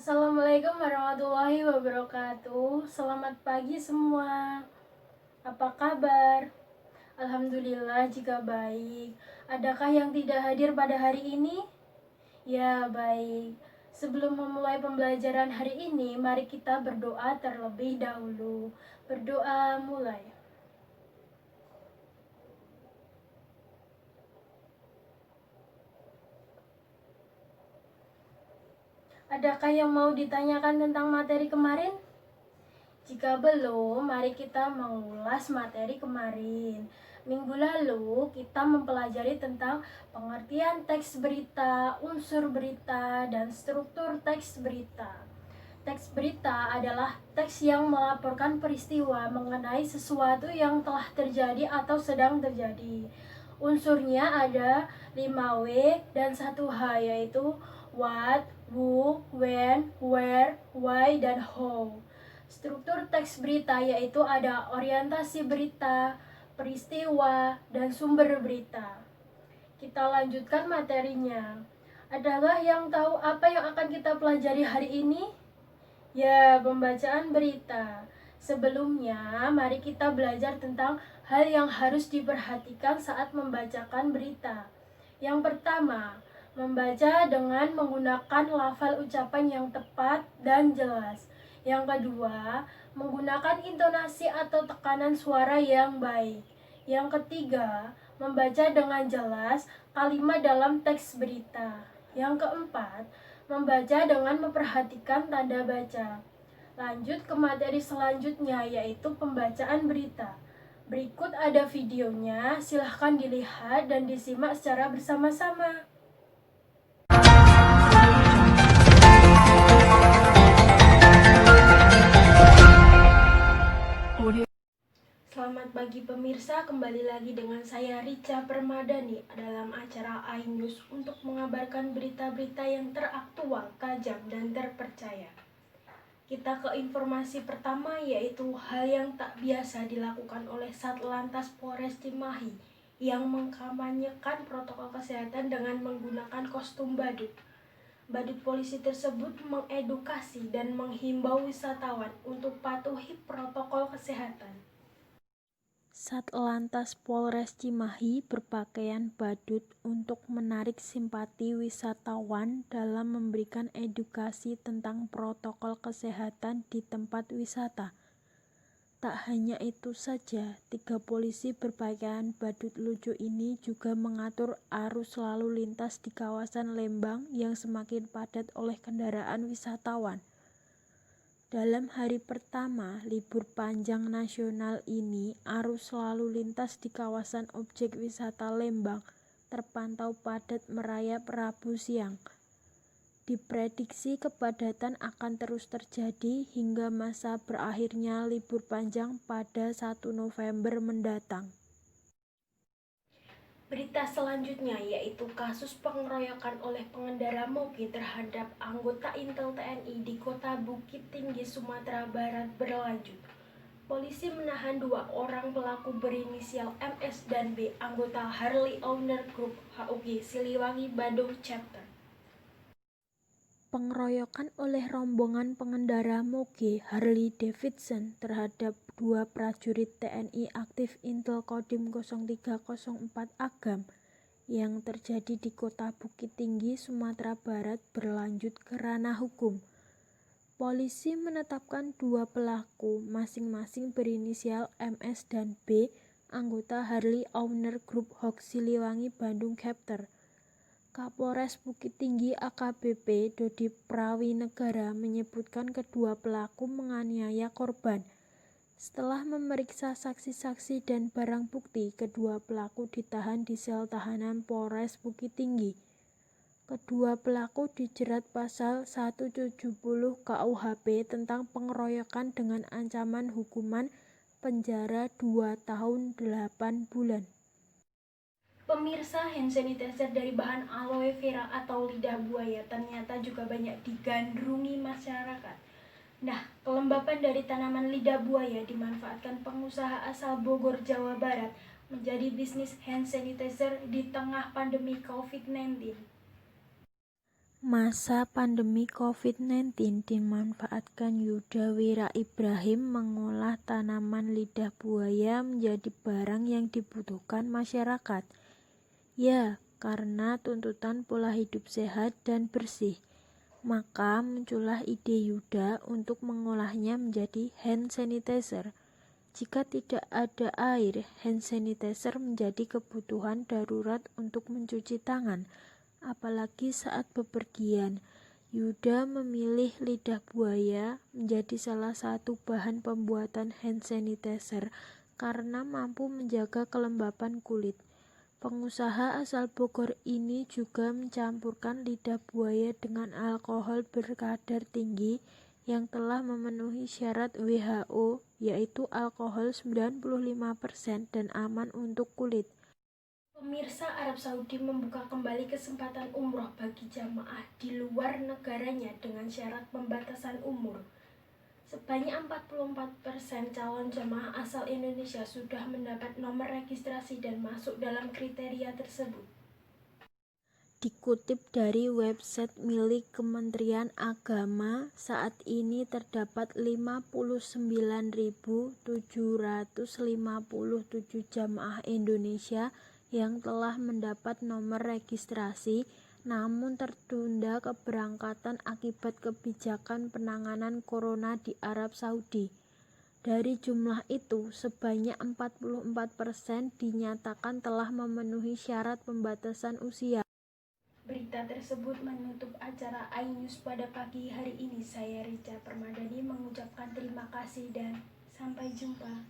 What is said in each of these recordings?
Assalamualaikum warahmatullahi wabarakatuh. Selamat pagi semua. Apa kabar? Alhamdulillah jika baik. Adakah yang tidak hadir pada hari ini? Ya, baik. Sebelum memulai pembelajaran hari ini, mari kita berdoa terlebih dahulu. Berdoa mulai. Adakah yang mau ditanyakan tentang materi kemarin? Jika belum, mari kita mengulas materi kemarin. Minggu lalu kita mempelajari tentang pengertian teks berita, unsur berita, dan struktur teks berita. Teks berita adalah teks yang melaporkan peristiwa mengenai sesuatu yang telah terjadi atau sedang terjadi. Unsurnya ada 5W dan 1H, yaitu what, who, when, where, why, dan how. Struktur teks berita yaitu ada orientasi berita, peristiwa, dan sumber berita. Kita lanjutkan materinya. Adakah yang tahu apa yang akan kita pelajari hari ini? Ya, pembacaan berita. Sebelumnya, mari kita belajar tentang hal yang harus diperhatikan saat membacakan berita. Yang pertama, membaca dengan menggunakan lafal ucapan yang tepat dan jelas. Yang kedua, menggunakan intonasi atau tekanan suara yang baik. Yang ketiga, membaca dengan jelas kalimat dalam teks berita. Yang keempat, membaca dengan memperhatikan tanda baca. Lanjut ke materi selanjutnya, yaitu pembacaan berita. Berikut ada videonya, silahkan dilihat dan disimak secara bersama-sama. Selamat pagi pemirsa, kembali lagi dengan saya Rica Permadani dalam acara iNews untuk mengabarkan berita-berita yang teraktual, tajam, dan terpercaya. Kita ke informasi pertama, yaitu hal yang tak biasa dilakukan oleh Satlantas Polres Cimahi yang mengkampanyekan protokol kesehatan dengan menggunakan kostum badut. Badut polisi tersebut mengedukasi dan menghimbau wisatawan untuk patuhi protokol kesehatan. Satlantas Polres Cimahi berpakaian badut untuk menarik simpati wisatawan dalam memberikan edukasi tentang protokol kesehatan di tempat wisata. Tak hanya itu saja, 3 polisi berpakaian badut lucu ini juga mengatur arus lalu lintas di kawasan Lembang yang semakin padat oleh kendaraan wisatawan. Dalam hari pertama libur panjang nasional ini, arus lalu lintas di kawasan objek wisata Lembang terpantau padat merayap Rabu siang. Diprediksi kepadatan akan terus terjadi hingga masa berakhirnya libur panjang pada 1 November mendatang. Berita selanjutnya yaitu kasus pengeroyokan oleh pengendara moge terhadap anggota Intel TNI di kota Bukit Tinggi, Sumatera Barat berlanjut. Polisi menahan 2 orang pelaku berinisial MS dan B, anggota Harley Owner Group HUG Siliwangi Bandung Chapter. Pengeroyokan oleh rombongan pengendara moge Harley Davidson terhadap 2 prajurit TNI aktif Intel Kodim 0304 Agam yang terjadi di kota Bukit Tinggi, Sumatera Barat berlanjut ke ranah hukum. Polisi menetapkan 2 pelaku masing-masing berinisial MS dan B, anggota Harley Owner Group HUG Siliwangi Bandung Chapter. Kapolres Bukit Tinggi AKBP Dodi Prawinegara menyebutkan kedua pelaku menganiaya korban. Setelah memeriksa saksi-saksi dan barang bukti, kedua pelaku ditahan di sel tahanan Polres Bukit Tinggi. Kedua pelaku dijerat pasal 170 KUHP tentang pengeroyokan dengan ancaman hukuman penjara 2 tahun 8 bulan. Pemirsa, hand sanitizer dari bahan aloe vera atau lidah buaya ternyata juga banyak digandrungi masyarakat. Nah, kelembapan dari tanaman lidah buaya dimanfaatkan pengusaha asal Bogor, Jawa Barat menjadi bisnis hand sanitizer di tengah pandemi COVID-19. Masa pandemi COVID-19 dimanfaatkan Yuda Wira Ibrahim mengolah tanaman lidah buaya menjadi barang yang dibutuhkan masyarakat. Ya, karena tuntutan pola hidup sehat dan bersih, maka muncullah ide Yuda untuk mengolahnya menjadi hand sanitizer. Jika tidak ada air, hand sanitizer menjadi kebutuhan darurat untuk mencuci tangan. Apalagi saat bepergian, Yuda memilih lidah buaya menjadi salah satu bahan pembuatan hand sanitizer karena mampu menjaga kelembapan kulit. Pengusaha asal Bogor ini juga mencampurkan lidah buaya dengan alkohol berkadar tinggi yang telah memenuhi syarat WHO, yaitu alkohol 95% dan aman untuk kulit. Pemirsa, Arab Saudi membuka kembali kesempatan umroh bagi jamaah di luar negaranya dengan syarat pembatasan umur. Sebanyak 44% calon jamaah asal Indonesia sudah mendapat nomor registrasi dan masuk dalam kriteria tersebut. Dikutip dari website milik Kementerian Agama, saat ini terdapat 59.757 jamaah Indonesia yang telah mendapat nomor registrasi, namun tertunda keberangkatan akibat kebijakan penanganan corona di Arab Saudi. Dari jumlah itu, sebanyak 44% dinyatakan telah memenuhi syarat pembatasan usia. Berita tersebut menutup acara iNews pada pagi hari ini. Saya Rica Permadani mengucapkan terima kasih dan sampai jumpa.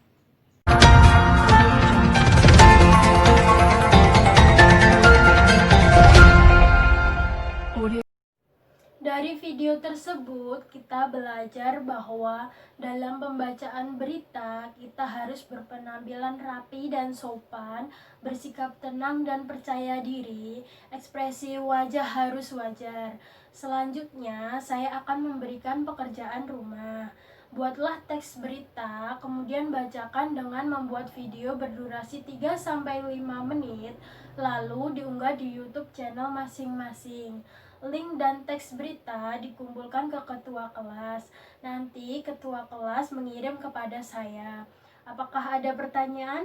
Dari video tersebut kita belajar bahwa dalam pembacaan berita kita harus berpenampilan rapi dan sopan, bersikap tenang dan percaya diri, ekspresi wajah harus wajar. Selanjutnya saya akan memberikan pekerjaan rumah. Buatlah teks berita, kemudian bacakan dengan membuat video berdurasi 3-5 menit, lalu diunggah di YouTube channel masing-masing. Link dan teks berita dikumpulkan ke ketua kelas. Nanti ketua kelas mengirim kepada saya. Apakah ada pertanyaan?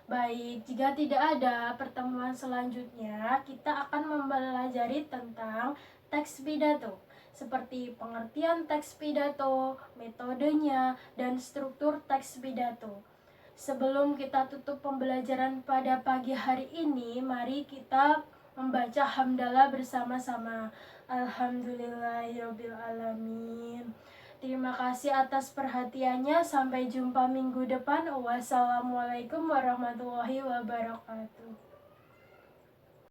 Baik, jika tidak ada, pertemuan selanjutnya kita akan mempelajari tentang teks pidato, seperti pengertian teks pidato, metodenya, dan struktur teks pidato. Sebelum kita tutup pembelajaran pada pagi hari ini, mari kita membaca hamdalah bersama-sama. Alhamdulillahirobbilalamin. Terima kasih atas perhatiannya. Sampai jumpa minggu depan. Wassalamualaikum warahmatullahi wabarakatuh.